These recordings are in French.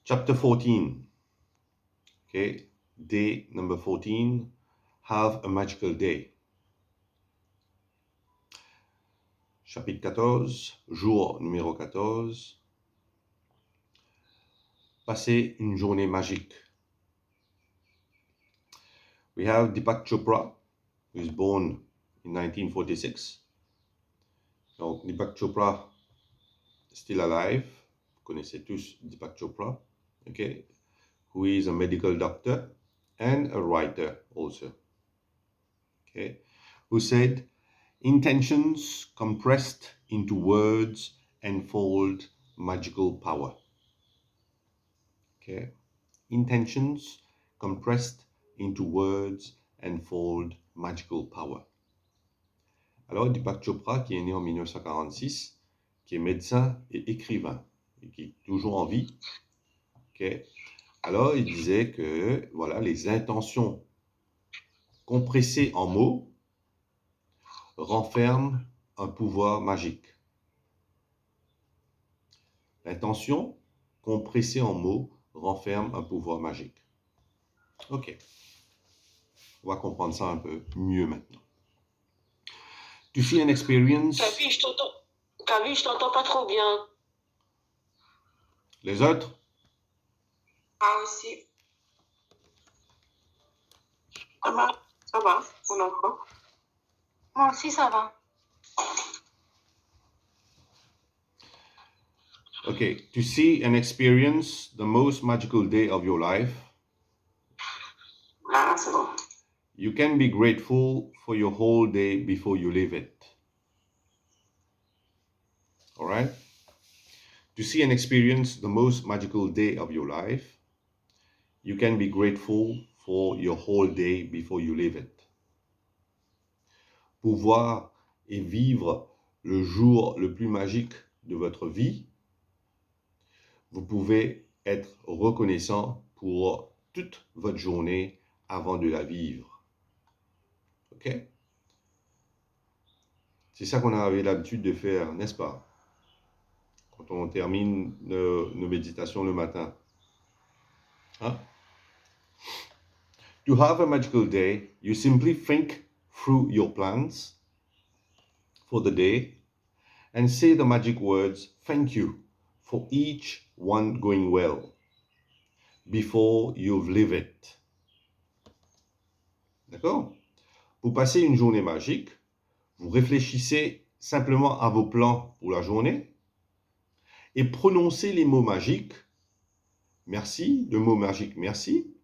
Chapter 14. Okay, day number 14. Have a magical day. Chapitre 14, jour numéro 14. Passez une journée magique. We have Deepak Chopra, who was born in 1946. Donc, Deepak Chopra, still alive. Vous connaissez tous Deepak Chopra, okay, who is a medical doctor and a writer also, okay, who said, intentions compressed into words enfold magical power. Okay, intentions compressed into words enfold magical power. Alors, Deepak Chopra, qui est né en 1946, qui est médecin et écrivain, et qui est toujours en vie, okay, alors il disait que voilà, les intentions compressées en mots renferment un pouvoir magique. L'intention compressée en mots renferme un pouvoir magique. Ok. On va comprendre ça un peu mieux maintenant. To see an experience. Kavi, je t'entends pas trop bien. Les autres? Ah, aussi. Ça va, on entend. Moi aussi, ça va. Okay, to see and experience the most magical day of your life, Ah, c'est bon. you can be grateful for your whole day before you live it. All right? To see and experience the most magical day of your life, you can be grateful for your whole day before you live it. Pouvoir et vivre le jour le plus magique de votre vie, vous pouvez être reconnaissant pour toute votre journée avant de la vivre. OK? C'est ça qu'on avait l'habitude de faire, n'est-ce pas? Quand on termine nos méditations le matin. Hein? To have a magical day, you simply think through your plans for the day and say the magic words, thank you, for each one going well, before you've lived it. D'accord? Pour passer une journée magique, vous réfléchissez simplement à vos plans pour la journée et prononcez les mots magiques, merci, le mot magique merci,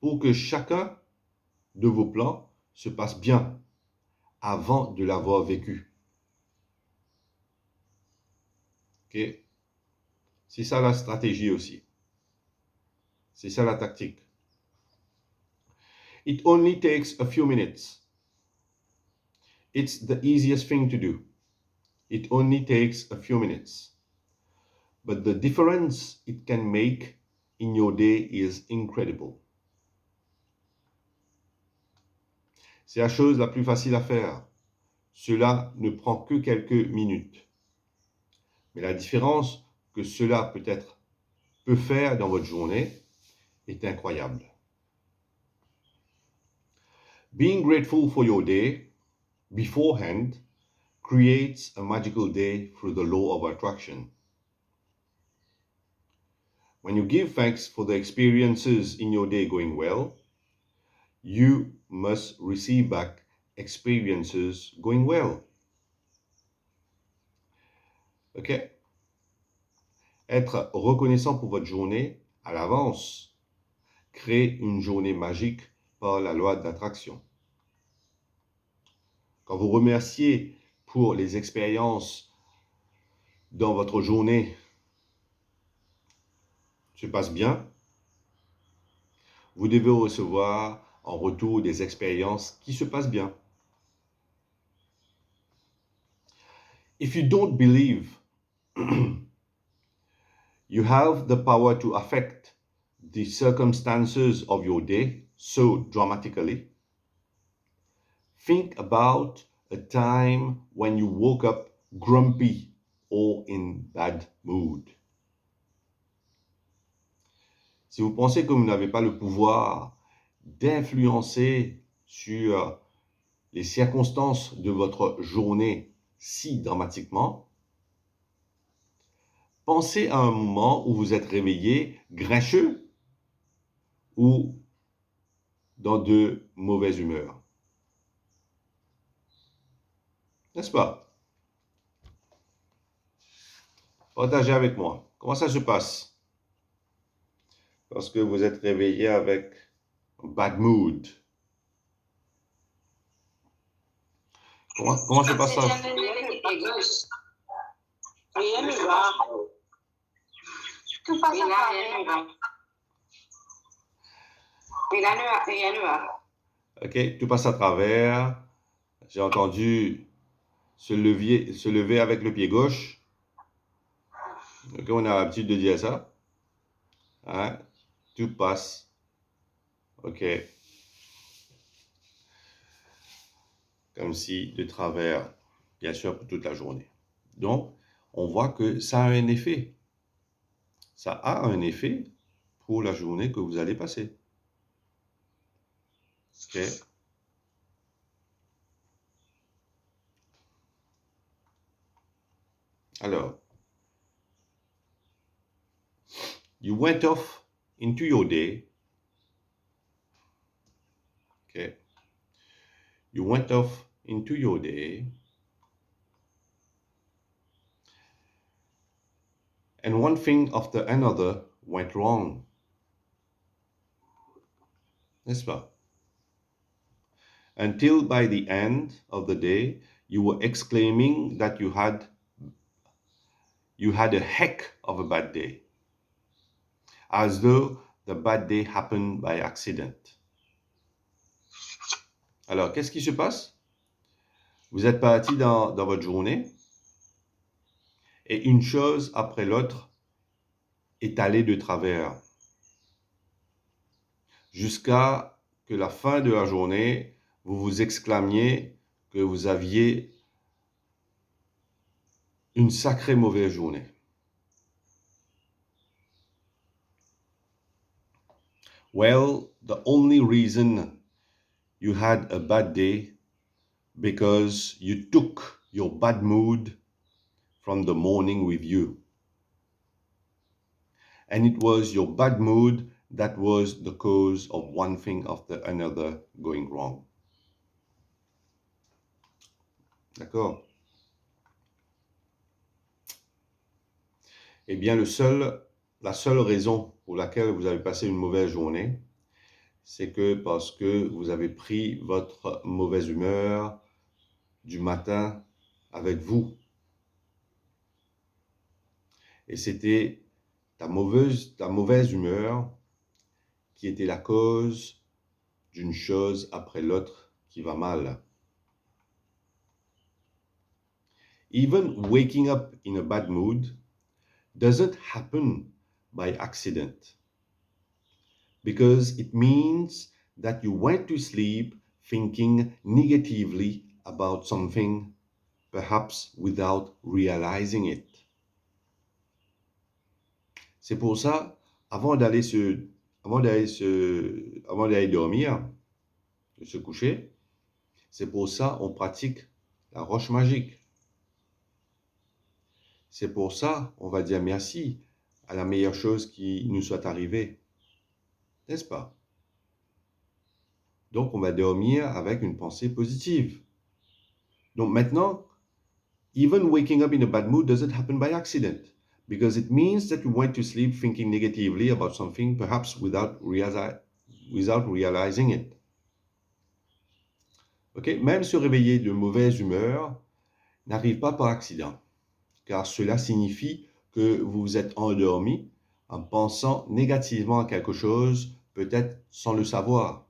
pour que chacun de vos plans se passe bien avant de l'avoir vécu. Ok? C'est ça la stratégie aussi. C'est ça la tactique. It only takes a few minutes. It's the easiest thing to do. It only takes a few minutes. But the difference it can make in your day is incredible. C'est la chose la plus facile à faire. Cela ne prend que quelques minutes. Mais la différence que cela peut faire dans votre journée est incroyable. Being grateful for your day beforehand creates a magical day through the law of attraction. When you give thanks for the experiences in your day going well, you must receive back experiences going well. OK? Être reconnaissant pour votre journée à l'avance crée une journée magique par la loi d'attraction. Quand vous remerciez pour les expériences dans votre journée se passent bien, vous devez recevoir en retour des expériences qui se passent bien. If you don't believe you have the power to affect the circumstances of your day so dramatically, think about a time when you woke up grumpy or in bad mood. si vous pensez que vous n'avez pas le pouvoir d'influencer sur les circonstances de votre journée si dramatiquement, pensez à un moment où vous êtes réveillé grincheux ou dans de mauvaises humeurs. N'est-ce pas? Partagez avec moi. Comment ça se passe? Parce que vous êtes réveillé avec un bad mood. Comment se passe ça? Rien ne va. Tout passe à travers. Rien ne va. Ok, tout passe à travers. J'ai entendu se lever avec le pied gauche. Ok, on a l'habitude de dire ça. Hein? Tout passe. Ok. Comme si de travers, bien sûr, pour toute la journée. Donc, on voit que ça a un effet. Ça a un effet pour la journée que vous allez passer. Ok. Alors, you went off into your day. Okay. You went off into your day. And one thing after another went wrong. N'est-ce pas? Until by the end of the day, you were exclaiming that you had a heck of a bad day. As though the bad day happened by accident. Alors, qu'est-ce qui se passe? Vous êtes parti dans votre journée et une chose après l'autre est allée de travers. Jusqu'à que la fin de la journée, vous vous exclamiez que vous aviez une sacrée mauvaise journée. Well, the only reason you had a bad day because you took your bad mood from the morning with you. And it was your bad mood that was the cause of one thing after another going wrong. D'accord? Eh bien, la seule raison pour laquelle vous avez passé une mauvaise journée, c'est que parce que vous avez pris votre mauvaise humeur du matin avec vous. Et c'était ta mauvaise humeur qui était la cause d'une chose après l'autre qui va mal. Even waking up in a bad mood doesn't happen by accident, because it means that you went to sleep thinking negatively about something, perhaps without realizing it. C'est pour ça, avant d'aller dormir, de se coucher, c'est pour ça on pratique la roche magique. C'est pour ça on va dire merci à la meilleure chose qui nous soit arrivée. N'est-ce pas? Donc, on va dormir avec une pensée positive. Donc maintenant, even waking up in a bad mood doesn't happen by accident, because it means that you went to sleep thinking negatively about something, perhaps without realizing it. Okay? Même se réveiller de mauvaise humeur n'arrive pas par accident, car cela signifie que vous vous êtes endormi en pensant négativement à quelque chose, peut-être sans le savoir.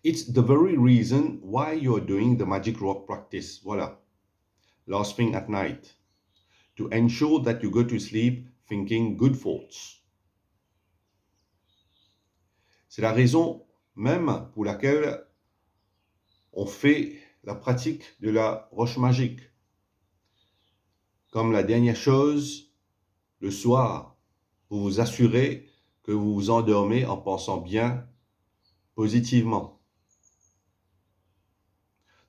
It's the very reason why you're doing the magic rock practice. Voilà. Last thing at night. To ensure that you go to sleep thinking good thoughts. C'est la raison même pour laquelle on fait la pratique de la roche magique. Comme la dernière chose, le soir, vous vous assurez que vous vous endormez en pensant bien positivement.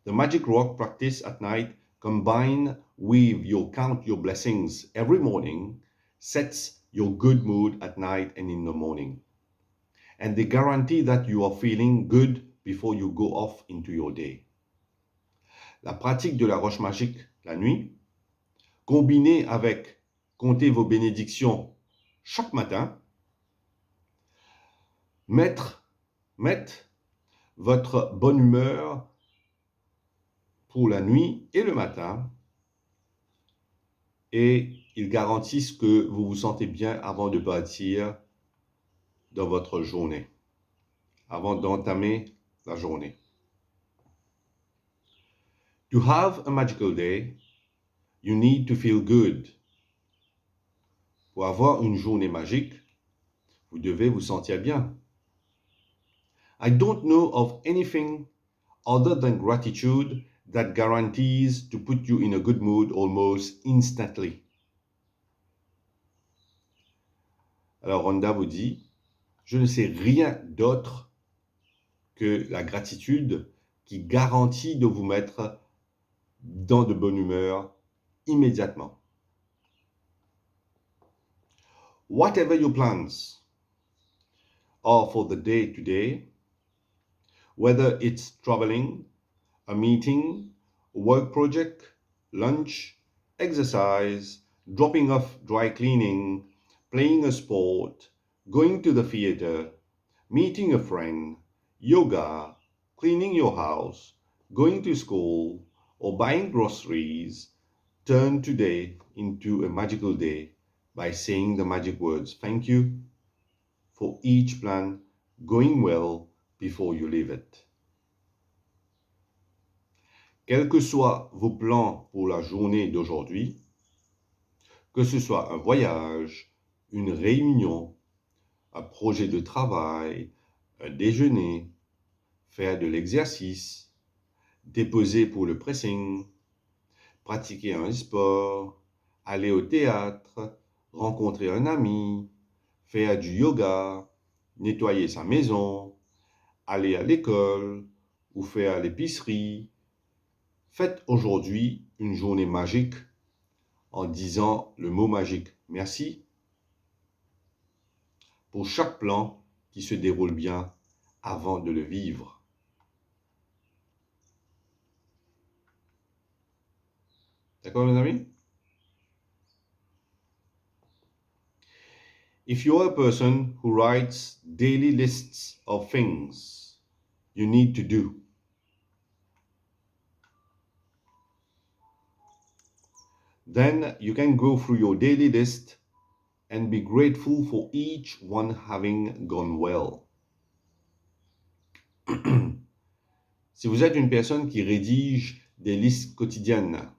The magic rock practice at night, combined with your count your blessings every morning, sets your good mood at night and in the morning. And they guarantee that you are feeling good before you go off into your day. La pratique de la roche magique la nuit, combinée avec compter vos bénédictions chaque matin, mettent votre bonne humeur pour la nuit et le matin, et ils garantissent que vous vous sentez bien avant de partir dans votre journée, avant d'entamer la journée. To have a magical day, you need to feel good. Pour avoir une journée magique, vous devez vous sentir bien. I don't know of anything other than gratitude that guarantees to put you in a good mood almost instantly. Alors Rhonda vous dit, je ne sais rien d'autre que la gratitude qui garantit de vous mettre dans de bonne humeur immédiatement. Whatever your plans are for the day today, whether it's traveling, a meeting, a work project, lunch, exercise, dropping off dry cleaning, playing a sport, going to the theater, meeting a friend, yoga, cleaning your house, going to school, or buying groceries, turn today into a magical day by saying the magic words, thank you, for each plan going well before you leave it. Quels que soient vos plans pour la journée d'aujourd'hui, que ce soit un voyage, une réunion, un projet de travail, un déjeuner, faire de l'exercice, déposer pour le pressing, pratiquer un sport, aller au théâtre, rencontrer un ami, faire du yoga, nettoyer sa maison, aller à l'école ou faire l'épicerie. Faites aujourd'hui une journée magique en disant le mot magique merci pour chaque plan qui se déroule bien avant de le vivre. D'accord, mes amis? If you're a person who writes daily lists of things you need to do, then you can go through your daily list and be grateful for each one having gone well. Si vous êtes une personne qui rédige des listes quotidiennes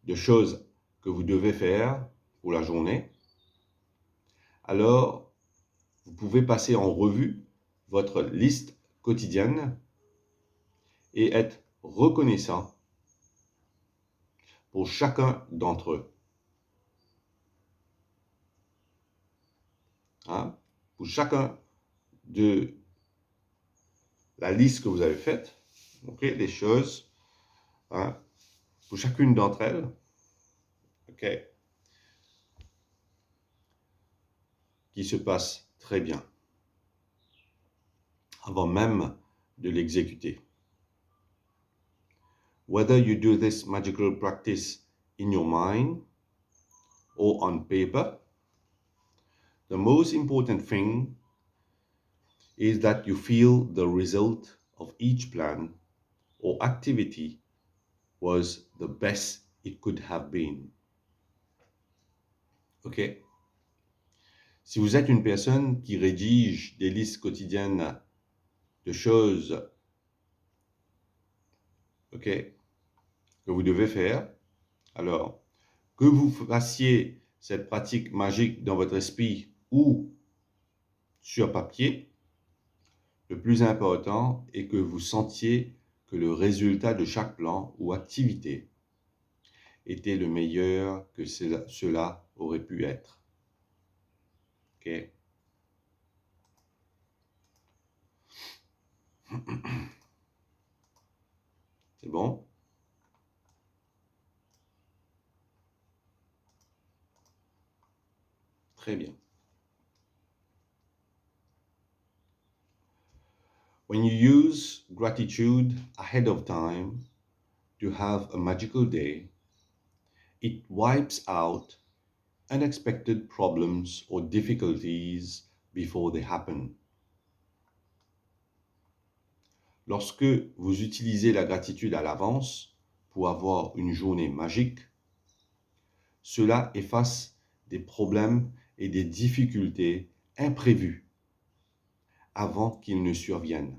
de choses que vous devez faire pour la journée, alors vous pouvez passer en revue votre liste quotidienne et être reconnaissant pour chacun d'entre eux. Hein? Pour chacun de la liste que vous avez faite, okay, les choses, hein, pour chacune d'entre elles, okay, qui se passe très bien, avant même de l'exécuter. Whether you do this magical practice in your mind or on paper, the most important thing is that you feel the result of each plan or activity was the best it could have been. OK? Si vous êtes une personne qui rédige des listes quotidiennes de choses, OK, que vous devez faire, alors que vous fassiez cette pratique magique dans votre esprit ou sur papier, le plus important est que vous sentiez que le résultat de chaque plan ou activité était le meilleur que cela aurait pu être. OK? C'est bon? Très bien. When you use gratitude ahead of time to have a magical day, it wipes out unexpected problems or difficulties before they happen. Lorsque vous utilisez la gratitude à l'avance pour avoir une journée magique, cela efface des problèmes et des difficultés imprévues avant qu'ils ne surviennent.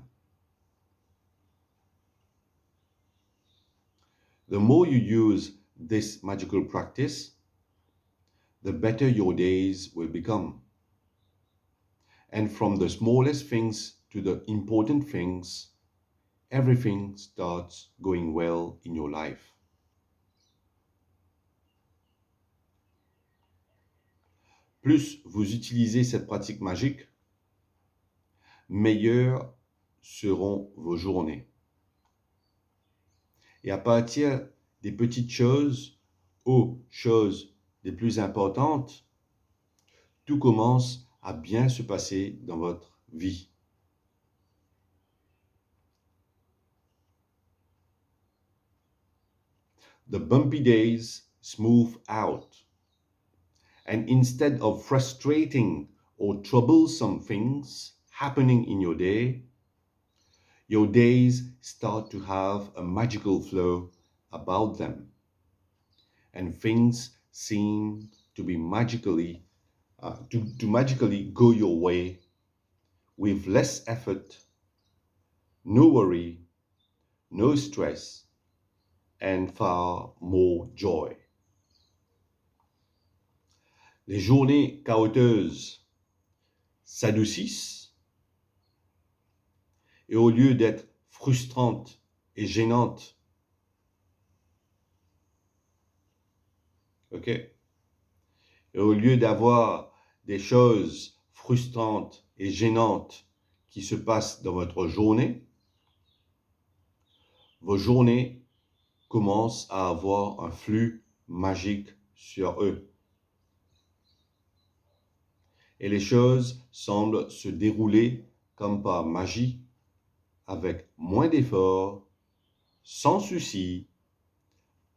The more you use this magical practice, the better your days will become. And from the smallest things to the important things, everything starts going well in your life. Plus vous utilisez cette pratique magique, meilleures seront vos journées. Et à partir des petites choses aux choses les plus importantes, tout commence à bien se passer dans votre vie. The bumpy days smooth out. And instead of frustrating or troublesome things happening in your day, your days start to have a magical flow about them. And things seem to be magically go your way with less effort, no worry, no stress, and far more joy. Les journées chaotiques s'adoucissent et au lieu d'être frustrantes et gênantes, ok? Et au lieu d'avoir des choses frustrantes et gênantes qui se passent dans votre journée, vos journées commencent à avoir un flux magique sur eux. Et les choses semblent se dérouler comme par magie, avec moins d'efforts, sans souci,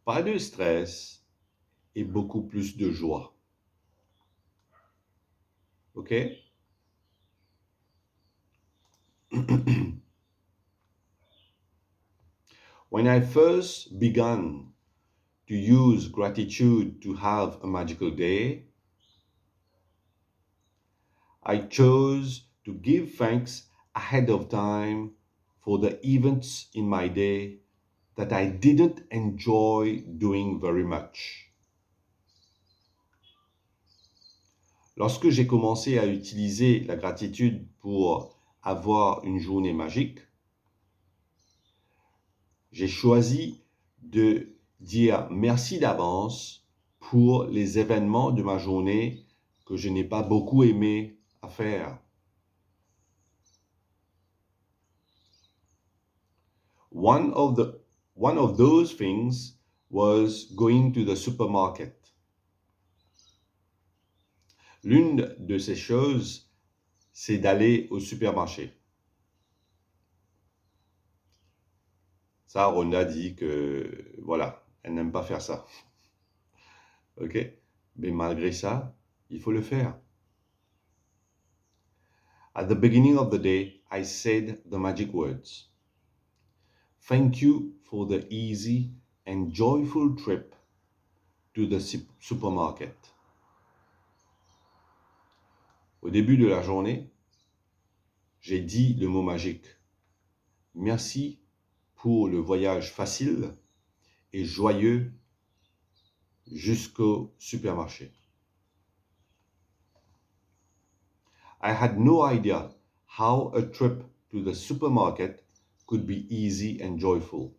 pas de stress et beaucoup plus de joie. OK? When I first began to use gratitude to have a magical day, I chose to give thanks ahead of time for the events in my day that I didn't enjoy doing very much. Lorsque j'ai commencé à utiliser la gratitude pour avoir une journée magique, j'ai choisi de dire merci d'avance pour les événements de ma journée que je n'ai pas beaucoup aimé à faire. One of those things was going to the supermarket. L'une de ces choses, c'est d'aller au supermarché. Ça, Rhonda dit que, voilà, elle n'aime pas faire ça. OK? Mais malgré ça, il faut le faire. At the beginning of the day, I said the magic words. Thank you for the easy and joyful trip to the supermarket. Au début de la journée, j'ai dit le mot magique. Merci pour le voyage facile et joyeux jusqu'au supermarché. I had no idea how a trip to the supermarket could be easy and joyful.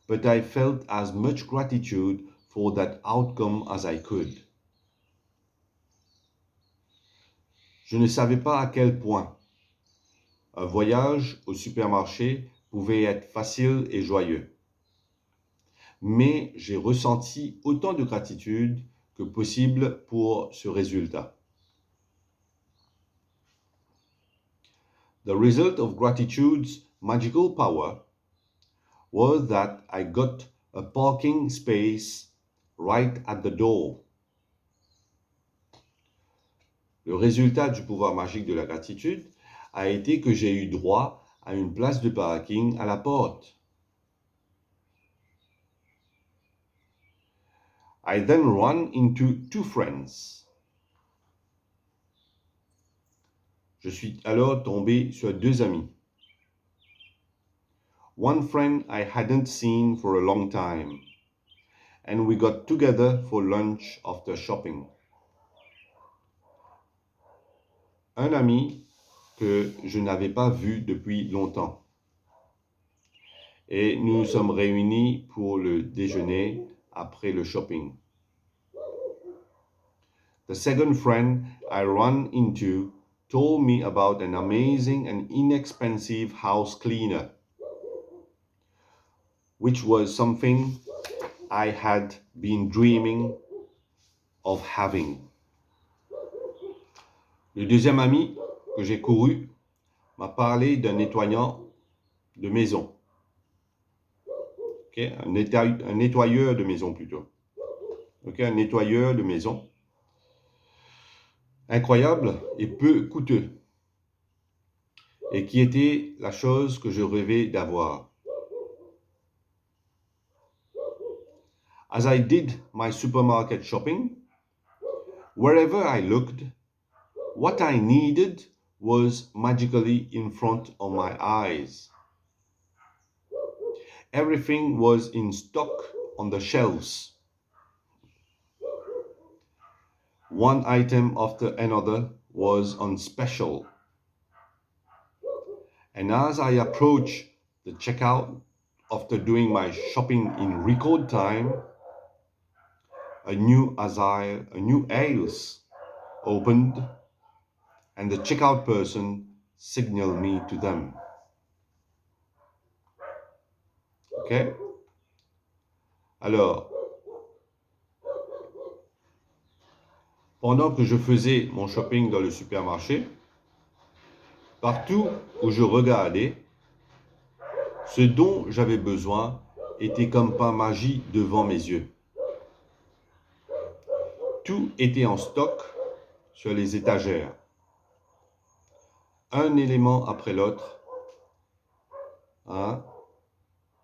But I felt as much gratitude for that outcome as I could. Je ne savais pas à quel point un voyage au supermarché pouvait être facile et joyeux. Mais j'ai ressenti autant de gratitude que possible pour ce résultat. The result of gratitude's magical power was that I got a parking space right at the door. Le résultat du pouvoir magique de la gratitude a été que j'ai eu droit à une place de parking à la porte. I then ran into two friends. Je suis alors tombé sur deux amis. One friend I hadn't seen for a long time, and we got together for lunch after shopping. Un ami que je n'avais pas vu depuis longtemps. Et nous nous sommes réunis pour le déjeuner après le shopping. The second friend I ran into told me about an amazing and inexpensive house cleaner, which was something I had been dreaming of having. Le deuxième ami que j'ai couru m'a parlé d'un nettoyant de maison. Okay? Un nettoyeur de maison plutôt. Okay? Un nettoyeur de maison. Incroyable et peu coûteux. Et qui était la chose que je rêvais d'avoir. As I did my supermarket shopping, wherever I looked, what I needed was magically in front of my eyes. Everything was in stock on the shelves. One item after another was on special. And as I approached the checkout after doing my shopping in record time, a new aisles opened and the checkout person signaled me to them. Ok? Alors, pendant que je faisais mon shopping dans le supermarché, partout où je regardais, ce dont j'avais besoin était comme par magie devant mes yeux. Tout était en stock sur les étagères. Un élément après l'autre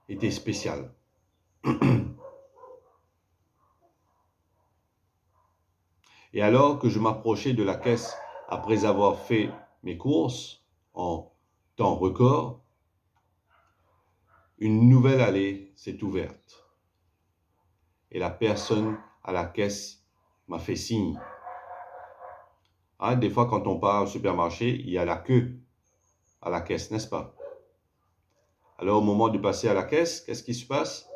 était spécial. Et alors que je m'approchais de la caisse après avoir fait mes courses en temps record, une nouvelle allée s'est ouverte. Et la personne à la caisse m'a fait signe. Des fois, quand on part au supermarché, il y a la queue à la caisse, n'est-ce pas? Alors, au moment de passer à la caisse, qu'est-ce qui se passe?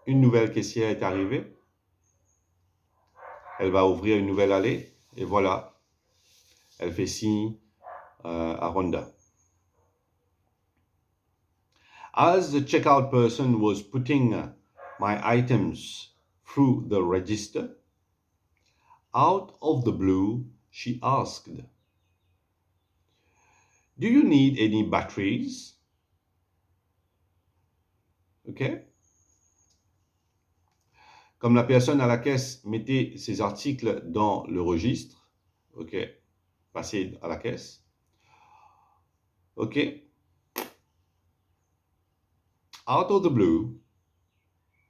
Une nouvelle caissière est arrivée. Elle va ouvrir une nouvelle allée. Et voilà, elle fait signe à Rhonda. As the checkout person was putting my items through the register, out of the blue, she asked, "Do you need any batteries?" OK? Comme la personne à la caisse mettait ses articles dans le registre, OK, passez à la caisse, OK, out of the blue,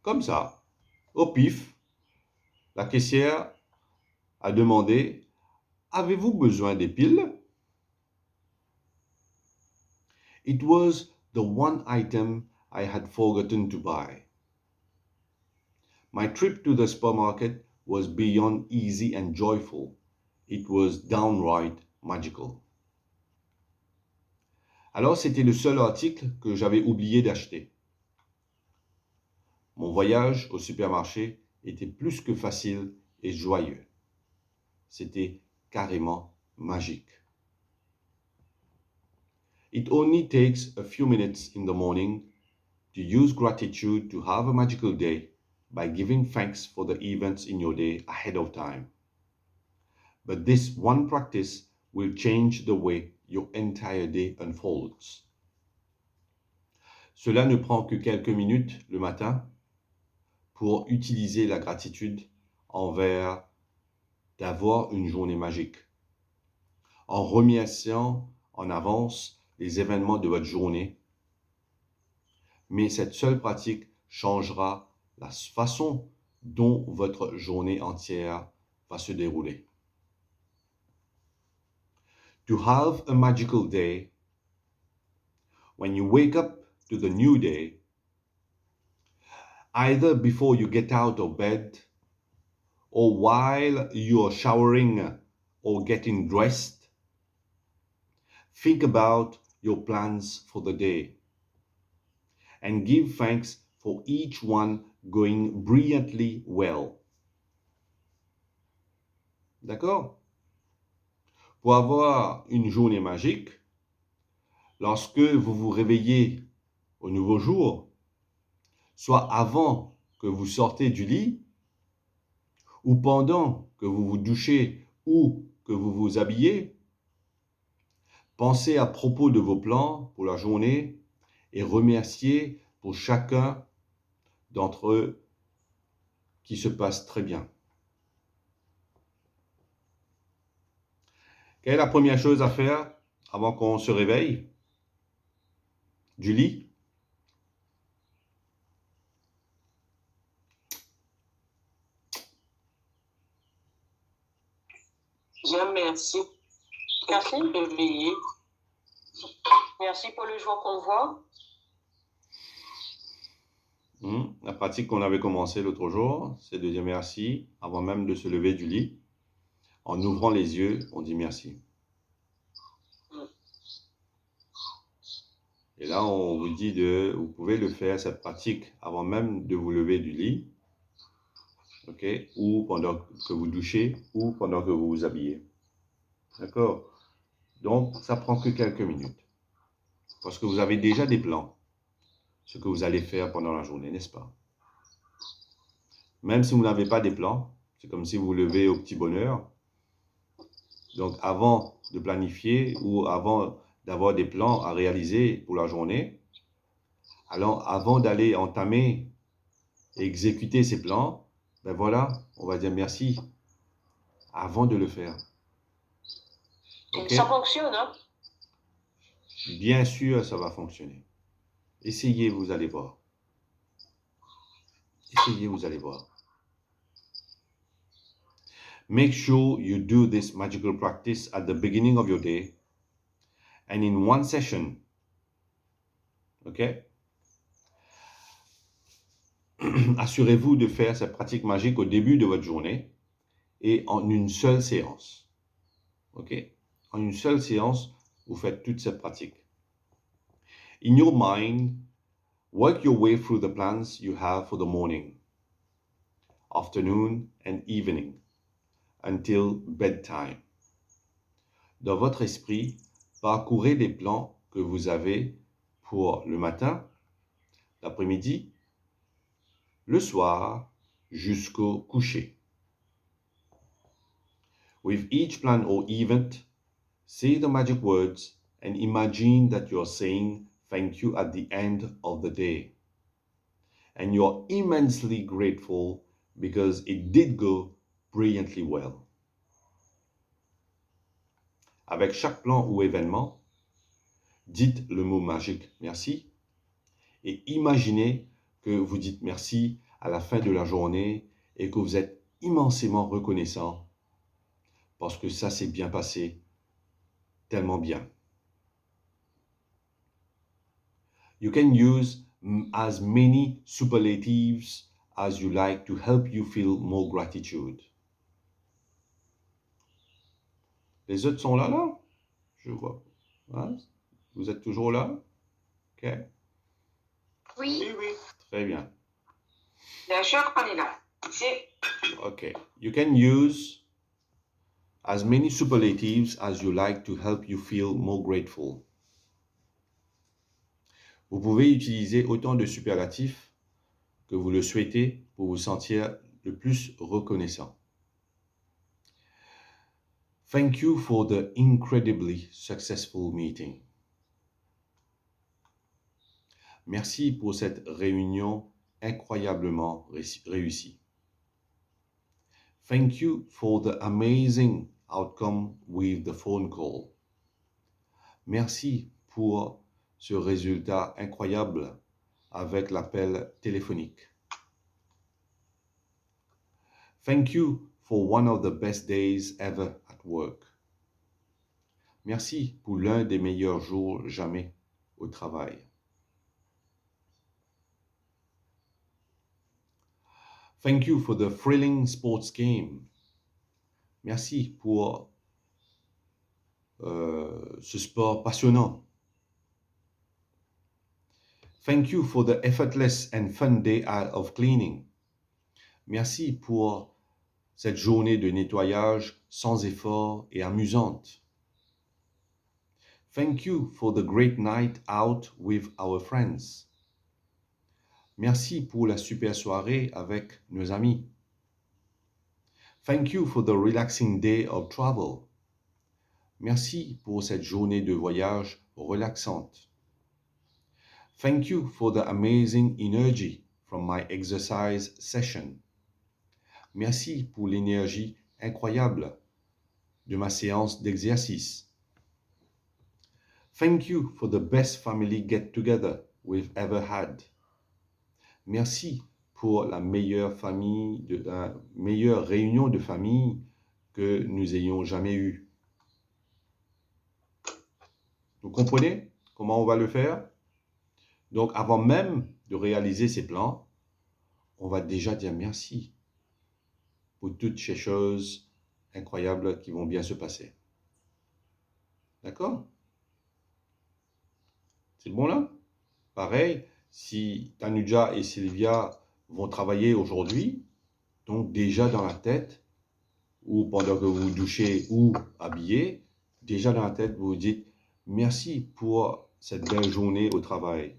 comme ça, au pif, la caissière a demandé, avez-vous besoin des piles? It was the one item I had forgotten to buy. My trip to the supermarket was beyond easy and joyful. It was downright magical. Alors, c'était le seul article que j'avais oublié d'acheter. Mon voyage au supermarché était plus que facile et joyeux. C'était carrément magique. It only takes a few minutes in the morning to use gratitude to have a magical day by giving thanks for the events in your day ahead of time. But this one practice will change the way your entire day unfolds. Cela ne prend que quelques minutes le matin pour utiliser la gratitude envers d'avoir une journée magique, en remerciant en avance les événements de votre journée. Mais cette seule pratique changera la façon dont votre journée entière va se dérouler. To have a magical day, when you wake up to the new day, either before you get out of bed or while you're showering or getting dressed, think about your plans for the day and give thanks for each one going brilliantly well. D'accord? Pour avoir une journée magique, lorsque vous vous réveillez au nouveau jour, soit avant que vous sortez du lit, ou pendant que vous vous douchez ou que vous vous habillez, pensez à propos de vos plans pour la journée et remerciez pour chacun d'entre eux qui se passe très bien. Quelle est la première chose à faire avant qu'on se réveille du lit? J'aime merci. Merci. Réveillé. Merci pour le jour qu'on voit. La pratique qu'on avait commencé l'autre jour, c'est de dire merci avant même de se lever du lit. En ouvrant les yeux, on dit merci. Et là, on vous dit vous pouvez le faire, cette pratique, avant même de vous lever du lit, ok, ou pendant que vous douchez, ou pendant que vous vous habillez. D'accord? Donc, ça prend que quelques minutes. Parce que vous avez déjà des plans, ce que vous allez faire pendant la journée, n'est-ce pas? Même si vous n'avez pas des plans, c'est comme si vous vous levez au petit bonheur. Donc, avant de planifier ou avant d'avoir des plans à réaliser pour la journée, alors avant d'aller entamer et exécuter ces plans, ben voilà, on va dire merci avant de le faire. Okay. Ça fonctionne, hein? Bien sûr, ça va fonctionner. Essayez, vous allez voir. Essayez, vous allez voir. Make sure you do this magical practice at the beginning of your day and in one session. Ok? Assurez-vous de faire cette pratique magique au début de votre journée et en une seule séance. Ok? En une seule séance, vous faites toute cette pratique. In your mind, work your way through the plans you have for the morning, afternoon and evening, until bedtime. Dans votre esprit, parcourez les plans que vous avez pour le matin, l'après-midi, le soir, jusqu'au coucher. With each plan or event, say the magic words and imagine that you're saying thank you at the end of the day. And you're immensely grateful because it did go brilliantly well. Avec chaque plan ou événement, dites le mot magique merci et imaginez que vous dites merci à la fin de la journée et que vous êtes immensément reconnaissant parce que ça s'est bien passé, tellement bien. You can use as many superlatives as you like to help you feel more gratitude. Les autres sont là? Je vois. Hein? Vous êtes toujours là? Ok. Oui, oui. Très bien. Bien sûr qu'on est là. C'est... Okay. You can use as many superlatives as you like to help you feel more grateful. Vous pouvez utiliser autant de superlatifs que vous le souhaitez pour vous sentir le plus reconnaissant. Thank you for the incredibly successful meeting. Merci pour cette réunion incroyablement réussie. Thank you for the amazing outcome with the phone call. Merci pour ce résultat incroyable avec l'appel téléphonique. Thank you for one of the best days ever at work. Merci pour l'un des meilleurs jours jamais au travail. Thank you for the thrilling sports game. Merci pour ce sport passionnant. Thank you for the effortless and fun day of cleaning. Merci pour cette journée de nettoyage sans effort et amusante. Thank you for the great night out with our friends. Merci pour la super soirée avec nos amis. Thank you for the relaxing day of travel. Merci pour cette journée de voyage relaxante. Thank you for the amazing energy from my exercise session. Merci pour l'énergie incroyable de ma séance d'exercice. Thank you for the best family get-together we've ever had. Merci pour la meilleure réunion de famille que nous ayons jamais eue. Vous comprenez comment on va le faire? Donc, avant même de réaliser ces plans, on va déjà dire merci pour toutes ces choses incroyables qui vont bien se passer. D'accord? C'est bon là? Pareil, si Tanuja et Sylvia vont travailler aujourd'hui, donc déjà dans la tête, ou pendant que vous vous douchez ou habillez, déjà dans la tête, vous vous dites merci pour cette belle journée au travail.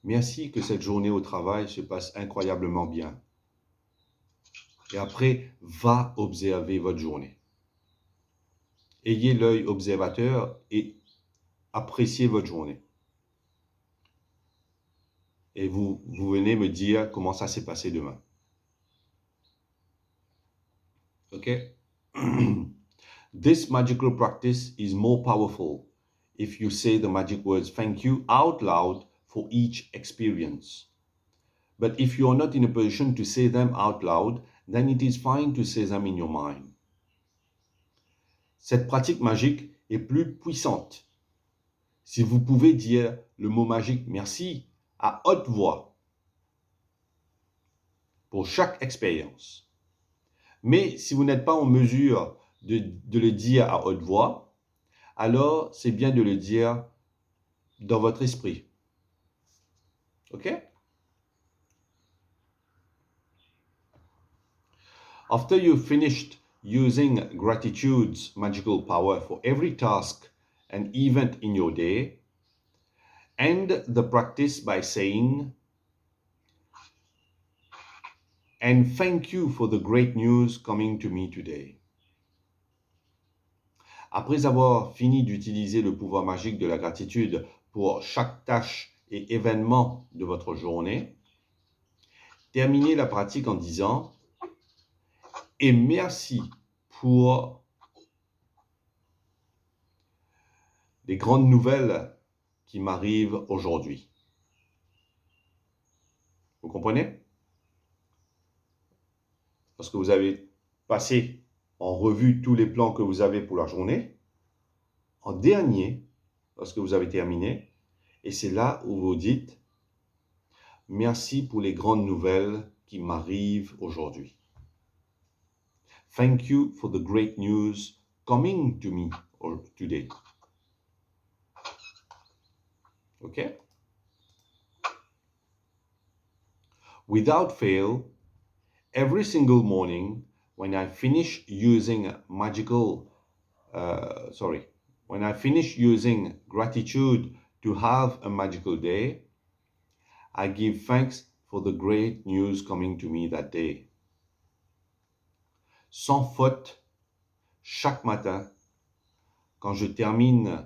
Merci que cette journée au travail se passe incroyablement bien. Et après, va observer votre journée. Ayez l'œil observateur et appréciez votre journée. Et vous venez me dire comment ça s'est passé demain. OK? This magical practice is more powerful if you say the magic words thank you out loud for each experience. But if you are not in a position to say them out loud, then it is fine to say them in your mind. Cette pratique magique est plus puissante si vous pouvez dire le mot magique merci à haute voix pour chaque expérience. Mais si vous n'êtes pas en mesure de le dire à haute voix, alors c'est bien de le dire dans votre esprit. OK? After you've finished using gratitude's magical power for every task and event in your day, end the practice by saying, and thank you for the great news coming to me today. Après avoir fini d'utiliser le pouvoir magique de la gratitude pour chaque tâche et événement de votre journée, terminez la pratique en disant « Et merci pour les grandes nouvelles qui m'arrivent aujourd'hui. » Vous comprenez? Parce que vous avez passé en revue tous les plans que vous avez pour la journée, en dernier, lorsque vous avez terminé, et c'est là où vous dites « Merci pour les grandes nouvelles qui m'arrivent aujourd'hui. » Thank you for the great news coming to me today. Okay? Without fail, every single morning, when I finish using gratitude to have a magical day, I give thanks for the great news coming to me that day. Sans faute, chaque matin, quand j'ai terminé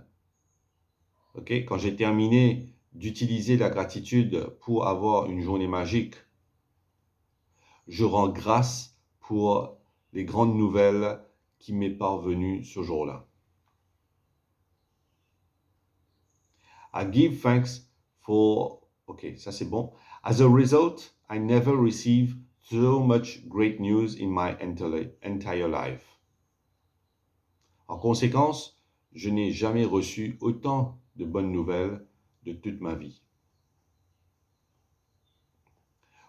d'utiliser la gratitude pour avoir une journée magique, je rends grâce pour les grandes nouvelles qui m'est parvenues ce jour-là. I give thanks for... Ok, ça c'est bon. As a result, I never receive so much great news in my entire life. En conséquence, je n'ai jamais reçu autant de bonnes nouvelles de toute ma vie.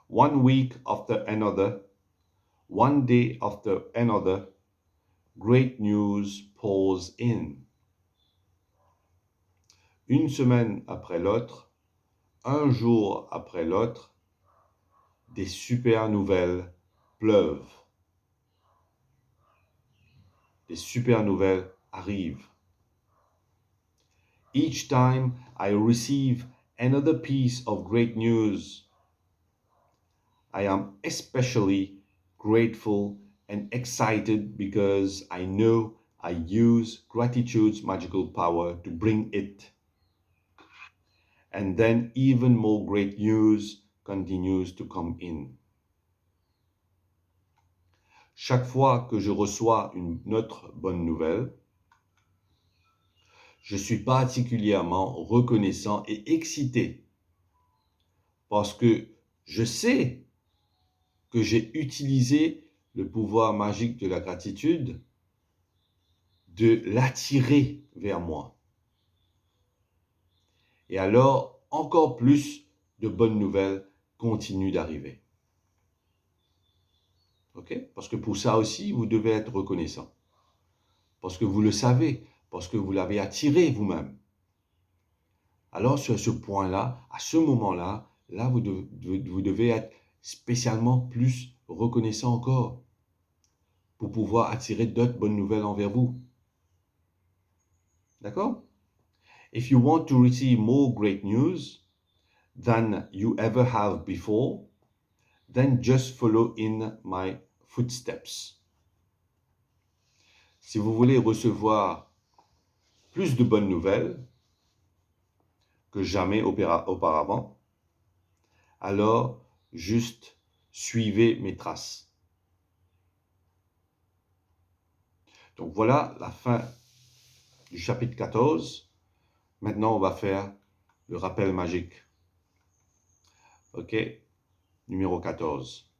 One week after another, one day after another, great news pours in. Une semaine après l'autre, un jour après l'autre, des super nouvelles pleuvent. Des super nouvelles arrivent. Each time I receive another piece of great news, I am especially grateful and excited because I know I use gratitude's magical power to bring it. And then even more great news continues to come in. Chaque fois que je reçois une autre bonne nouvelle, je suis particulièrement reconnaissant et excité parce que je sais que j'ai utilisé le pouvoir magique de la gratitude de l'attirer vers moi. Et alors, encore plus de bonnes nouvelles continuent d'arriver. Ok? Parce que pour ça aussi, vous devez être reconnaissant. Parce que vous le savez, parce que vous l'avez attiré vous-même. Alors, sur ce point-là, à ce moment-là, là, vous devez être spécialement plus reconnaissant encore pour pouvoir attirer d'autres bonnes nouvelles envers vous. D'accord? If you want to receive more great news than you ever have before, then just follow in my footsteps. Si vous voulez recevoir plus de bonnes nouvelles que jamais auparavant, alors juste suivez mes traces. Donc voilà la fin du chapitre 14. Maintenant, on va faire le rappel magique. Ok, numéro 14.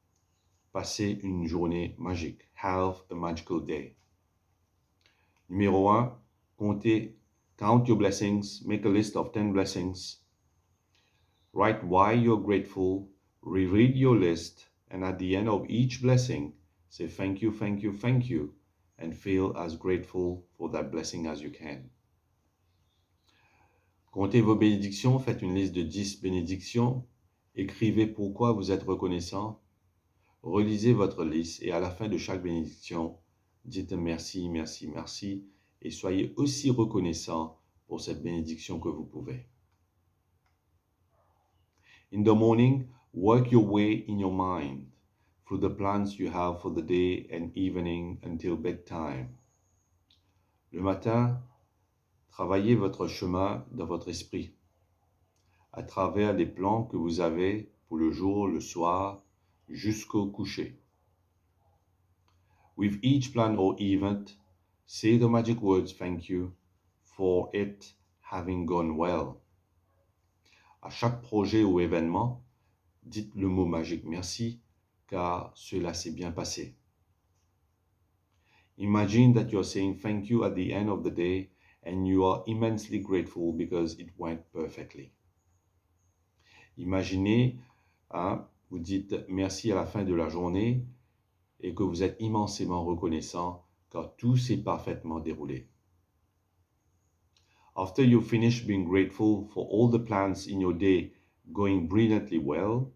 Passez une journée magique. Have a magical day. Numéro 1. Count your blessings. Make a list of 10 blessings. Write why you're grateful. Reread your list. And at the end of each blessing, say thank you, thank you, thank you. And feel as grateful for that blessing as you can. Comptez vos bénédictions, faites une liste de 10 bénédictions, écrivez pourquoi vous êtes reconnaissant, relisez votre liste et à la fin de chaque bénédiction, dites merci, merci, merci et soyez aussi reconnaissant pour cette bénédiction que vous pouvez. In the morning, work your way in your mind through the plans you have for the day and evening until bedtime. Le matin, travaillez votre chemin dans votre esprit, à travers les plans que vous avez pour le jour, le soir, jusqu'au coucher. With each plan or event, say the magic words thank you for it having gone well. À chaque projet ou événement, dites le mot magique merci, car cela s'est bien passé. Imagine that you're saying thank you at the end of the day and you are immensely grateful because it went perfectly. Imaginez, vous dites merci à la fin de la journée et que vous êtes immensément reconnaissant car tout s'est parfaitement déroulé. After you finish being grateful for all the plans in your day going brilliantly well,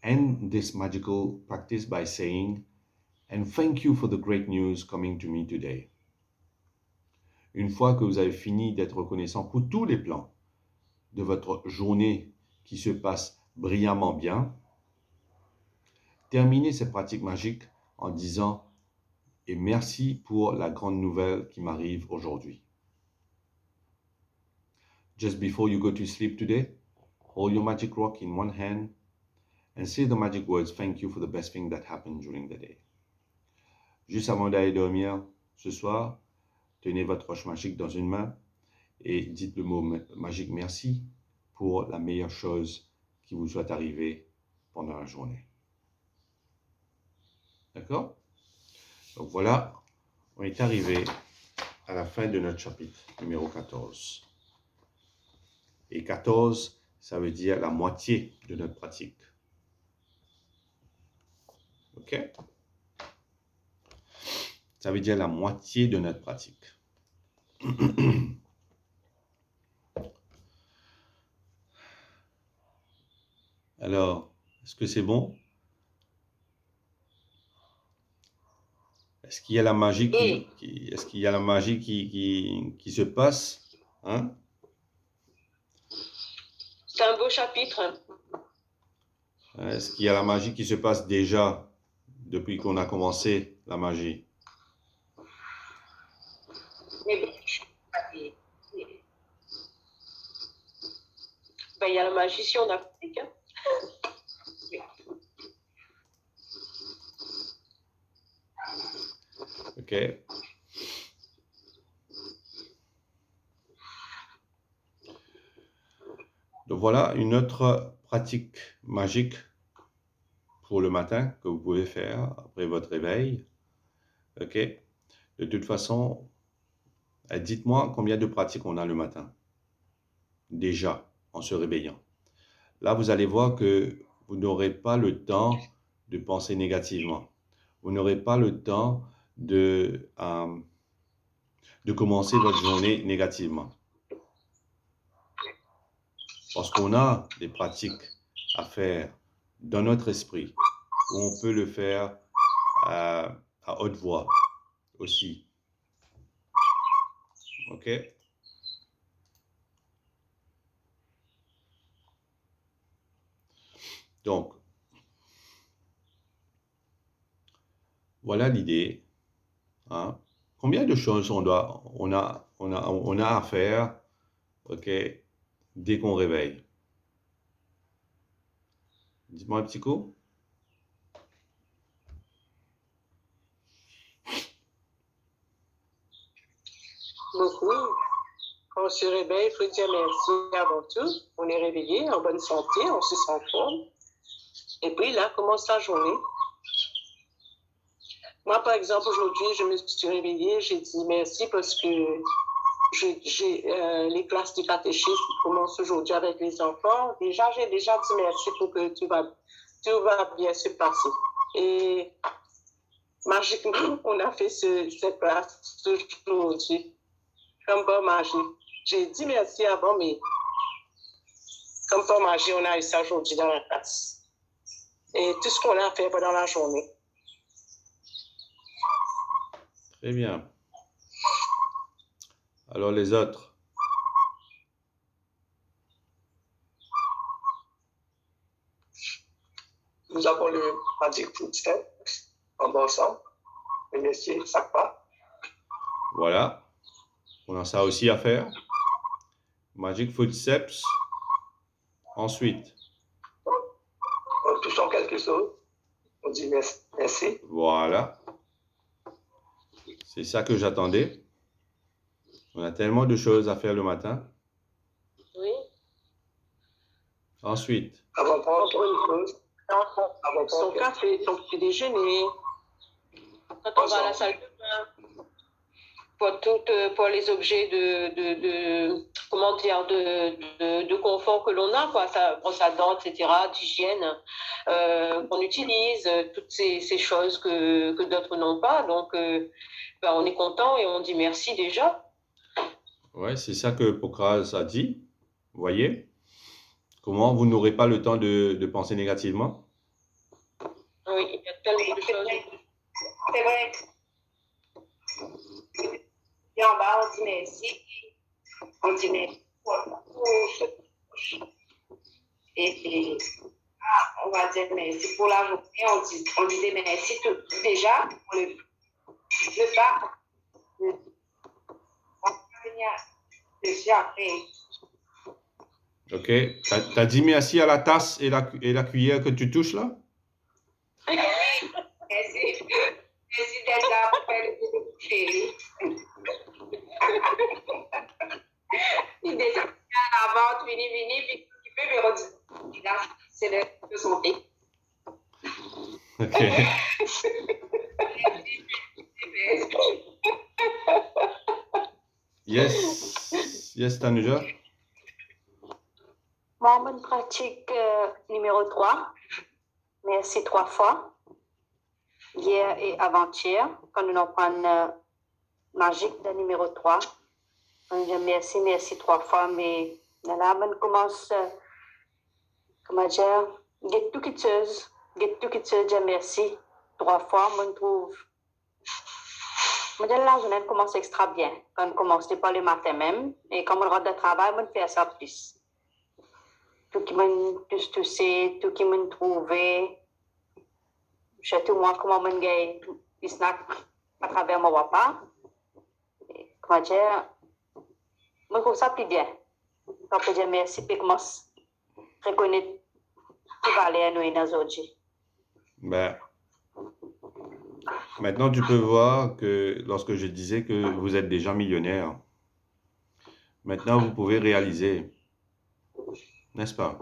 end this magical practice by saying, And thank you for the great news coming to me today. Une fois que vous avez fini d'être reconnaissant pour tous les plans de votre journée qui se passe brillamment bien, terminez cette pratique magique en disant « Et merci pour la grande nouvelle qui m'arrive aujourd'hui ». Just before you go to sleep today, hold your magic rock in one hand and say the magic words « Thank you for the best thing that happened during the day ». Juste avant d'aller dormir ce soir, tenez votre roche magique dans une main et dites le mot magique merci pour la meilleure chose qui vous soit arrivée pendant la journée. D'accord? Donc voilà, on est arrivé à la fin de notre chapitre numéro 14. Et 14, ça veut dire la moitié de notre pratique. OK? Ça veut dire la moitié de notre pratique. Alors, est-ce que c'est bon? Est-ce qu'il y a la magie est-ce qu'il y a la magie qui se passe? Hein? C'est un beau chapitre. Est-ce qu'il y a la magie qui se passe déjà depuis qu'on a commencé la magie? Ben, il y a la magie si on applique. Hein. OK. Donc voilà une autre pratique magique pour le matin que vous pouvez faire après votre réveil. OK. De toute façon, dites-moi combien de pratiques on a le matin. Déjà, en se réveillant. Là, vous allez voir que vous n'aurez pas le temps de penser négativement. Vous n'aurez pas le temps de commencer votre journée négativement. Parce qu'on a des pratiques à faire dans notre esprit, où on peut le faire à haute voix aussi. OK? Donc, voilà l'idée. Hein? Combien de choses on a à faire, OK, dès qu'on réveille? Dites-moi un petit coup. Beaucoup. Quand on se réveille, il faut dire merci avant tout. On est réveillé, en bonne santé, on se sent en forme. Et puis là, commence la journée. Moi, par exemple, aujourd'hui, je me suis réveillée, j'ai dit merci parce que j'ai les classes de catéchisme qui commencent aujourd'hui avec les enfants. Déjà, j'ai déjà dit merci pour que tout va bien se passer. Et magiquement, on a fait cette classe aujourd'hui. Comme par magie. J'ai dit merci avant, mais comme par magie, on a eu ça aujourd'hui dans la classe. Et tout ce qu'on a fait pendant la journée. Très bien. Alors les autres? Nous avons le Magic Footstep en bossant. Le monsieur Sakpa. Voilà. On a ça aussi à faire. Magic Footsteps. Ensuite. En touchant quelque chose, on dit merci. Voilà. C'est ça que j'attendais. On a tellement de choses à faire le matin. Oui. Ensuite. Avant de prendre une chose. Avant son café, son petit déjeuner. Quand on va à la salle de bain. Pour les objets de confort que l'on a, quoi, ça, brosse à dents, etc., d'hygiène, qu'on utilise, toutes ces choses que d'autres n'ont pas. Donc, on est content et on dit merci déjà. Ouais, c'est ça que Pocrase a dit. Vous voyez? Comment vous n'aurez pas le temps de penser négativement? Oui, il y a tellement de choses. c'est vrai. Et en bas, on dit merci. On dit merci pour la bouche. Et on va dire merci pour la journée. On disait merci déjà pour le bas. On va venir dessus après. Ok. T'as dit merci à la tasse et la cuillère que tu touches là? Merci. Merci d'être là pour faire le coucher. Il déjà avant, vini, puis tu peux me redire. Là, c'est le son pic. Ok. Yes, Tanuja. Moi, bonne pratique numéro 3. Merci 3 fois. Hier et avant-hier, quand nous prenons magique de numéro 3. On dit merci 3 fois, mais là, on commence, comment dire, get tout quitteuse, dire merci 3 fois, on trouve. Je dis la journée commence extra bien. Quand on commence pas le matin même, et quand on rentre de travail, on fait ça plus. Tout qui m'a tous toussé, tout qui m'a trouvé. Surtout moi, comment on gagne des snacks à travers mon repas. Comment dire, je trouve ça plus bien. Quand on peut dire merci, puis commence à reconnaître tout valeur nous dans aujourd'hui. Ben, maintenant, tu peux voir que lorsque je disais que vous êtes déjà millionnaire, maintenant vous pouvez réaliser, n'est-ce pas?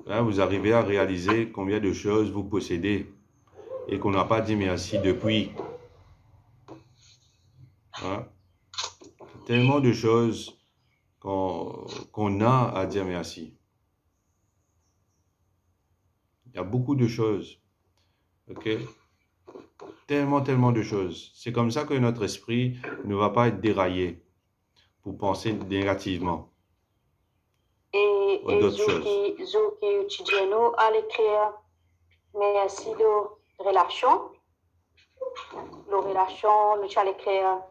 Là, vous arrivez à réaliser combien de choses vous possédez et qu'on n'a pas dit merci depuis. Hein? Tellement de choses qu'on a à dire merci. Il y a beaucoup de choses. Ok? Tellement de choses. C'est comme ça que notre esprit ne va pas être déraillé pour penser négativement. Et d'autres choses. Zo qui étudie nous à l'écrire merci de relation. La relation, nous allons écrire.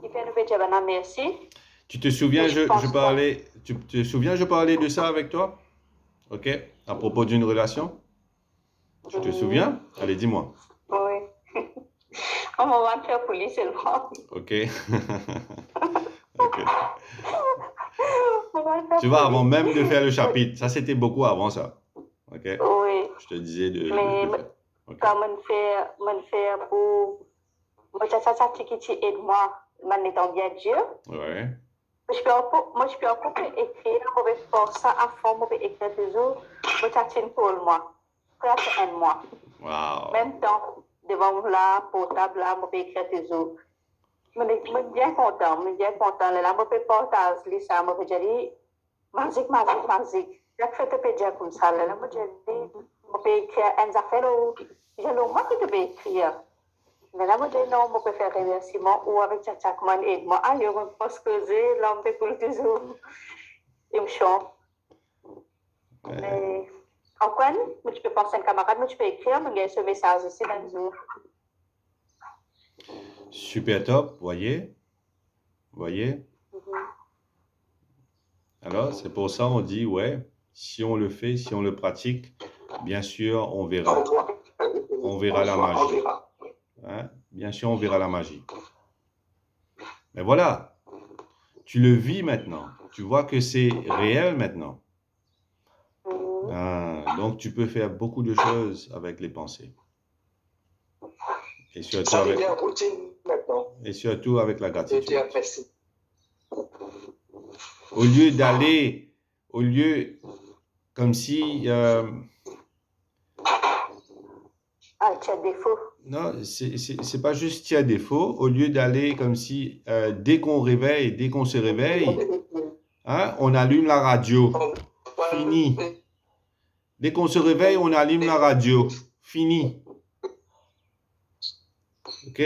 Il fait nous dire merci. Tu te souviens, je parlais de ça avec toi? Ok? À propos d'une relation? Tu te souviens? Allez, dis-moi. Oui. On va faire police seulement. Ok. Ok. Tu vois, avant même de faire le chapitre, ça c'était beaucoup avant ça. Ok? Oui. Je te disais de Mais faire. Okay. quand on fait pour. Moi, ça qui aide-moi, man étant bien Dieu. Ouais. Je peux encore écrire, je peux faire ça à fond, je peux écrire toujours. Je t'attends pour moi. Frère, aide-moi. Wow. Même temps, devant la portable, là, je peux écrire toujours. Je suis bien content. Là, je peux partager ça, je peux dire, magique. Je peux dire comme ça, là, je peux écrire une affaire, j'ai le moi qui peux écrire. Mais là, je dis non, je peux faire remerciement ou avec Tchakman et moi. Ah, je pense que j'ai l'homme de coule toujours. Il me chante. Mais, encore, je peux penser à un camarade, mais je peux écrire, mais il y a ce message aussi dans le jour. Super top, voyez? Alors, c'est pour ça on dit, ouais, si on le fait, si on le pratique, bien sûr, on verra. On verra la magie. Hein? Bien sûr, on verra la magie. Mais voilà, tu le vis maintenant. Tu vois que c'est réel maintenant. Donc, tu peux faire beaucoup de choses avec les pensées. Et surtout avec la gratitude. Au lieu comme si... tu as défaut. Non, c'est pas juste tu as défaut. Au lieu d'aller comme si dès qu'on se réveille, hein, on allume la radio. Fini. Dès qu'on se réveille, on allume la radio. Fini. Ok?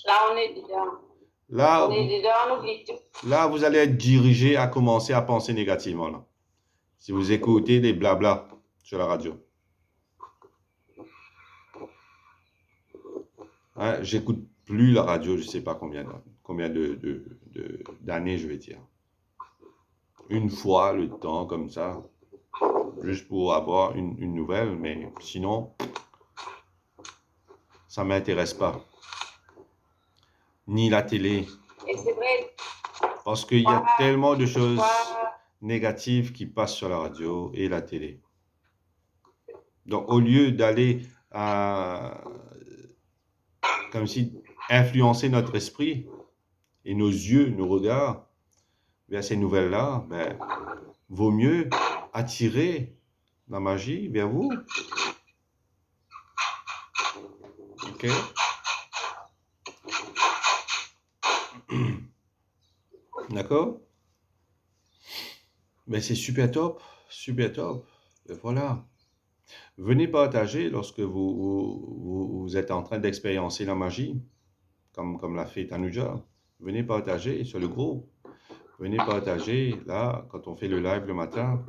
Là, on est dedans. Là, vous allez être dirigé à commencer à penser négativement. Là. Si vous écoutez des blabla sur la radio. Hein, j'écoute plus la radio, je sais pas combien d'années, je vais dire. Une fois le temps comme ça, juste pour avoir une nouvelle, mais sinon, ça m'intéresse pas. Ni la télé, Et c'est vrai, parce qu'il y a tellement de choses toi, négatives qui passent sur la radio et la télé. Donc, au lieu d'aller comme si influencer notre esprit et nos yeux, nos regards vers ces nouvelles-là, ben, vaut mieux attirer la magie vers vous. OK? D'accord? Ben, c'est super top, super top. Ben, voilà. Venez partager lorsque vous êtes en train d'expériencer la magie, comme l'a fait Tanuja. Venez partager sur le groupe. Venez partager là, quand on fait le live le matin.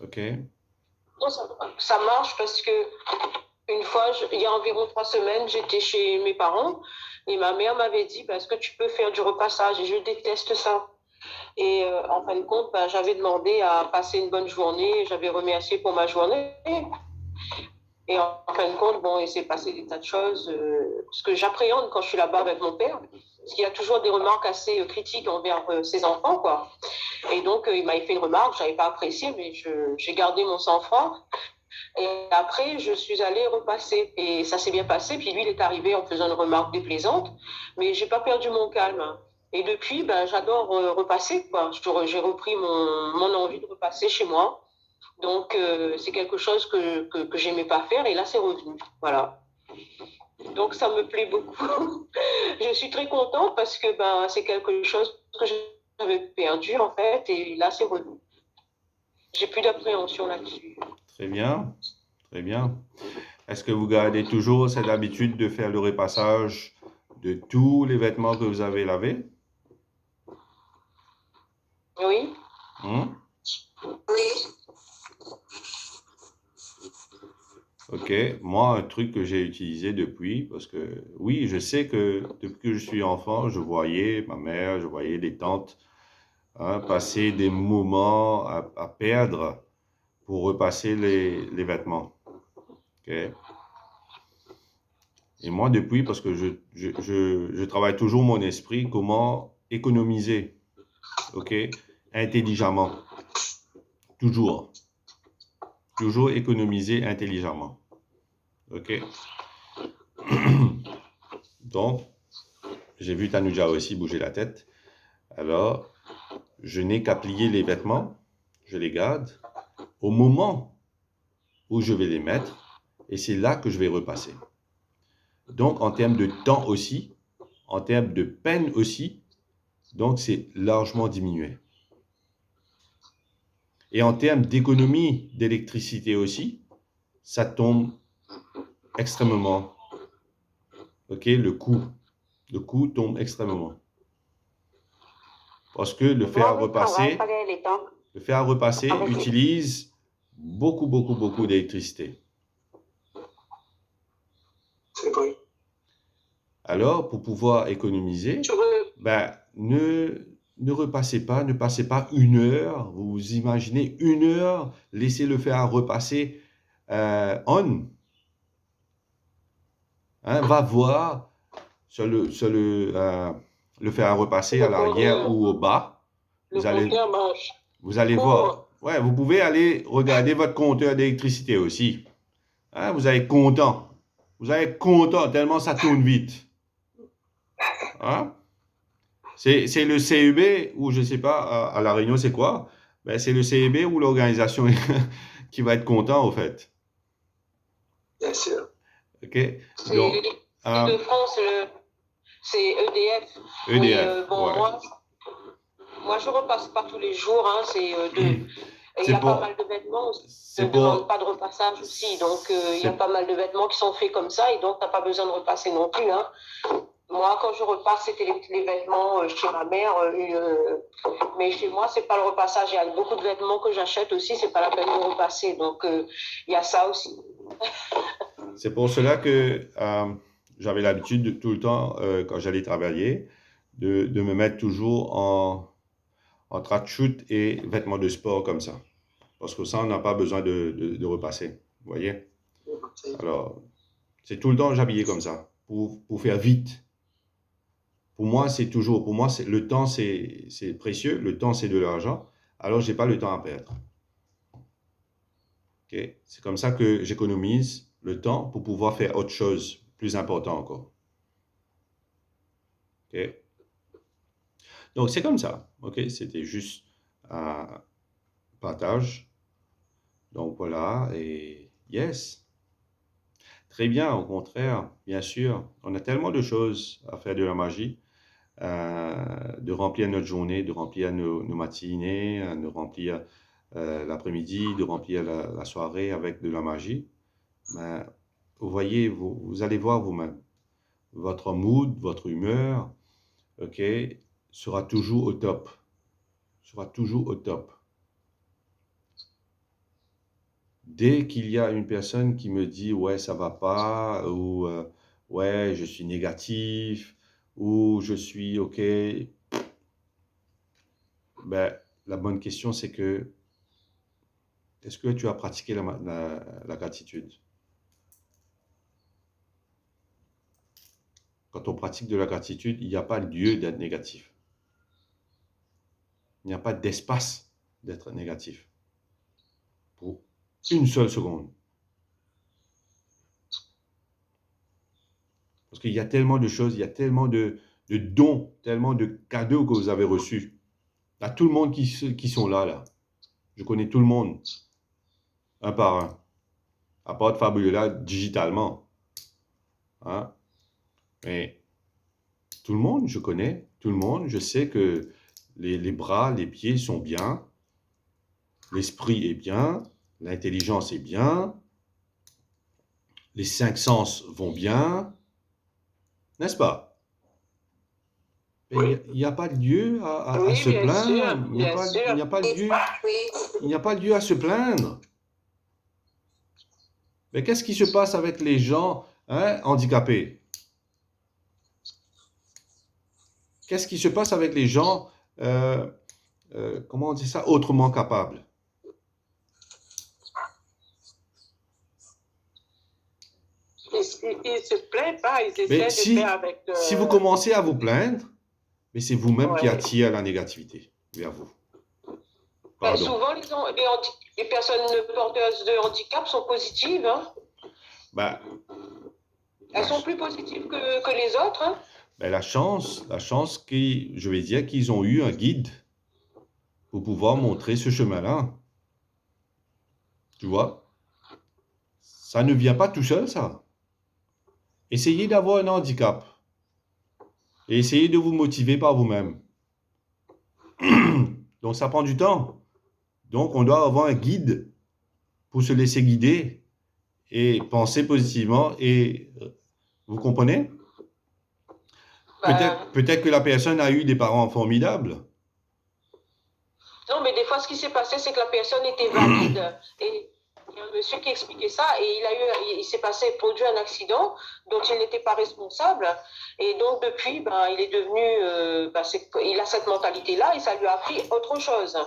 OK? non, ça marche parce que une fois, il y a environ 3 semaines, j'étais chez mes parents et ma mère m'avait dit, est-ce que tu peux faire du repassage? Et je déteste ça. Et en fin de compte, j'avais demandé à passer une bonne journée, j'avais remercié pour ma journée. Et en fin de compte, bon, il s'est passé des tas de choses, ce que j'appréhende quand je suis là-bas avec mon père, parce qu'il y a toujours des remarques assez critiques envers ses enfants, quoi. Et donc, il m'avait fait une remarque, je n'avais pas apprécié, mais j'ai gardé mon sang-froid. Et après, je suis allée repasser. Et ça s'est bien passé. Puis lui, il est arrivé en faisant une remarque déplaisante. Mais j'ai pas perdu mon calme. Et depuis, j'adore repasser, quoi. J'ai repris mon envie de repasser chez moi. Donc, c'est quelque chose que j'aimais pas faire. Et là, c'est revenu. Voilà. Donc, ça me plaît beaucoup. Je suis très contente parce que c'est quelque chose que j'avais perdu, en fait. Et là, c'est revenu. J'ai plus d'appréhension là-dessus. Très bien. Très bien. Est-ce que vous gardez toujours cette habitude de faire le repassage de tous les vêtements que vous avez lavés? Oui. Oui. OK. Moi, un truc que j'ai utilisé depuis, parce que oui, je sais que depuis que je suis enfant, je voyais ma mère, je voyais les tantes passer des moments à perdre pour repasser les vêtements. OK. Et moi, depuis, parce que je travaille toujours mon esprit, comment économiser, OK, intelligemment. Toujours. Toujours économiser intelligemment. OK. Donc, j'ai vu Tanuja aussi bouger la tête. Alors, je n'ai qu'à plier les vêtements, je les garde au moment où je vais les mettre, et c'est là que je vais repasser. Donc, en termes de temps aussi, en termes de peine aussi, donc c'est largement diminué. Et en termes d'économie d'électricité aussi, ça tombe extrêmement. OK, le coût tombe extrêmement. Parce que le fer à repasser utilise beaucoup d'électricité. C'est vrai. Alors, pour pouvoir économiser, ne repassez pas, ne passez pas 1 heure. Vous imaginez 1 heure, laissez le fer à repasser on. Va voir sur le fer à repasser à l'arrière ou au bas. Vous allez voir. Ouais, vous pouvez aller regarder votre compteur d'électricité aussi. Vous allez être content. Vous allez être content tellement ça tourne vite. C'est le CEB ou je ne sais pas, à La Réunion, c'est quoi? C'est le CEB ou l'organisation qui va être content, au fait. Bien sûr. OK. Donc, de France, c'est EDF. EDF, Bon, ouais. Moi, je ne repasse pas tous les jours. Il y a pas mal de vêtements qui ne demandent pas de repassage aussi. Donc, il y a pas mal de vêtements qui sont faits comme ça et donc, tu n'as pas besoin de repasser non plus. Moi, quand je repasse, c'était les vêtements chez ma mère. Mais chez moi, c'est pas le repassage. Il y a beaucoup de vêtements que j'achète aussi. C'est pas la peine de repasser. Donc, il y a ça aussi. C'est pour cela que j'avais l'habitude tout le temps, quand j'allais travailler, de me mettre toujours en tracksuit et vêtements de sport comme ça. Parce que ça, on n'a pas besoin de repasser. Vous voyez? Alors, c'est tout le temps j'habillais comme ça, pour faire vite. Pour moi, le temps, c'est précieux, le temps, c'est de l'argent, alors j'ai pas le temps à perdre. Ok? C'est comme ça que j'économise le temps pour pouvoir faire autre chose, plus important encore. Ok? Donc, c'est comme ça. Ok? C'était juste un partage. Donc, voilà, et yes. Très bien, au contraire, bien sûr. On a tellement de choses à faire de la magie, de remplir notre journée, de remplir nos matinées, de remplir l'après-midi, de remplir la soirée avec de la magie. Mais vous voyez, vous allez voir vous-même. Votre mood, votre humeur, ok, sera toujours au top. Sera toujours au top. Dès qu'il y a une personne qui me dit ouais, ça va pas, ou ouais, je suis négatif, ou je suis ok, ben, la bonne question c'est que est-ce que tu as pratiqué la gratitude? Quand on pratique de la gratitude, il n'y a pas lieu d'être négatif. Il n'y a pas d'espace d'être négatif. Pour une seule seconde. Parce qu'il y a tellement de choses, il y a tellement de dons, tellement de cadeaux que vous avez reçus. Il y a tout le monde qui sont là. Je connais tout le monde, un par un. À part Fabiola digitalement. Hein? Mais tout le monde, je connais. Tout le monde, je sais que les bras, les pieds sont bien. L'esprit est bien. L'intelligence est bien. Les 5 sens vont bien. N'est-ce pas? Oui. Il n'y a pas de lieu à Oui, se bien sûr, plaindre. Il bien sûr. n'y a pas de lieu. Il n'y a pas lieu à se plaindre. Mais qu'est-ce qui se passe avec les gens handicapés? Qu'est-ce qui se passe avec les gens, comment on dit ça, autrement capables? Ils ne se plaignent pas, ils Mais essaient de faire avec... si vous commencez à vous plaindre, mais c'est vous-même qui Ouais. attirez la négativité vers vous. Ben, Pardon. souvent, les personnes porteuses de handicap sont positives. Hein. Ben, Elles sont plus positives que les autres. Hein. ben, la chance je vais dire qu'ils ont eu un guide pour pouvoir montrer ce chemin-là. Tu vois? Ça ne vient pas tout seul, ça. Essayez d'avoir un handicap. Et essayez de vous motiver par vous-même. Donc, ça prend du temps. Donc, on doit avoir un guide pour se laisser guider et penser positivement. Et vous comprenez? Peut-être que la personne a eu des parents formidables. Non, mais des fois, ce qui s'est passé, c'est que la personne était valide. Et il y a un monsieur qui expliquait ça. Et il s'est produit un accident dont il n'était pas responsable. Et donc, depuis, il est devenu, il a cette mentalité-là et ça lui a appris autre chose.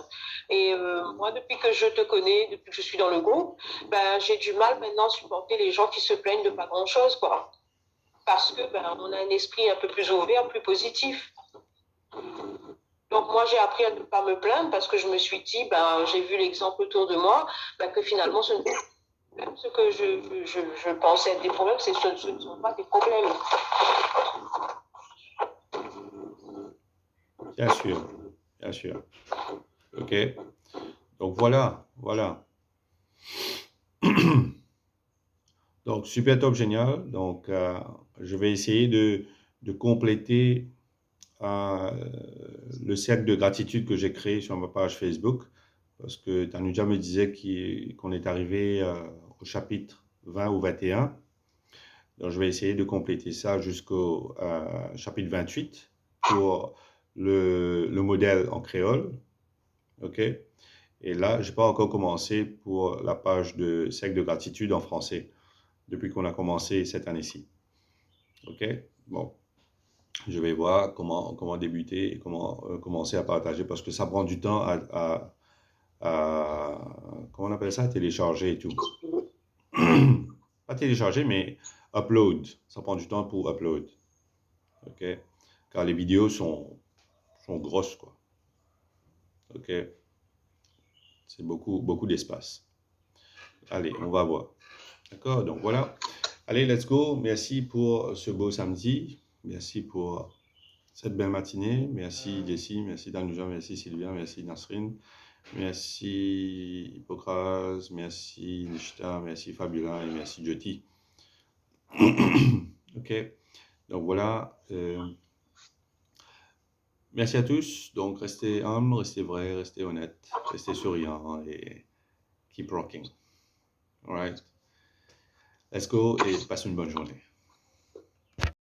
Et moi, depuis que je te connais, depuis que je suis dans le groupe, j'ai du mal maintenant à supporter les gens qui se plaignent de pas grand-chose, quoi. Parce que on a un esprit un peu plus ouvert, plus positif. Donc moi j'ai appris à ne pas me plaindre parce que je me suis dit, j'ai vu l'exemple autour de moi, que finalement ce que je pensais être des problèmes, ce ne sont pas des problèmes. Bien sûr, bien sûr. Ok. Donc voilà. Donc super top, génial. Donc je vais essayer de compléter le cercle de gratitude que j'ai créé sur ma page Facebook, parce que Tanuja me disait qu'on est arrivé au chapitre 20 ou 21. Donc je vais essayer de compléter ça jusqu'au chapitre 28 pour le modèle en créole. OK? Et là, je n'ai pas encore commencé pour la page de cercle de gratitude en français. depuis qu'on a commencé cette année-ci. OK? Bon, je vais voir comment débuter et comment commencer à partager parce que ça prend du temps à comment on appelle ça? Télécharger et tout. Pas télécharger, mais upload. Ça prend du temps pour upload. OK? Car les vidéos sont grosses, quoi. OK? C'est beaucoup d'espace. Allez, on va voir. D'accord? Donc voilà. Allez, let's go. Merci pour ce beau samedi. Merci pour cette belle matinée. Merci Jessie, merci Danuja, merci Sylvia, merci Nasrine, merci Hippocrate, merci Nishta, merci Fabiola et merci Jyoti. OK. Donc voilà. Merci à tous. Donc restez humbles, restez vrais, restez honnêtes, restez souriants et keep rocking. All right. Let's go et passe une bonne journée.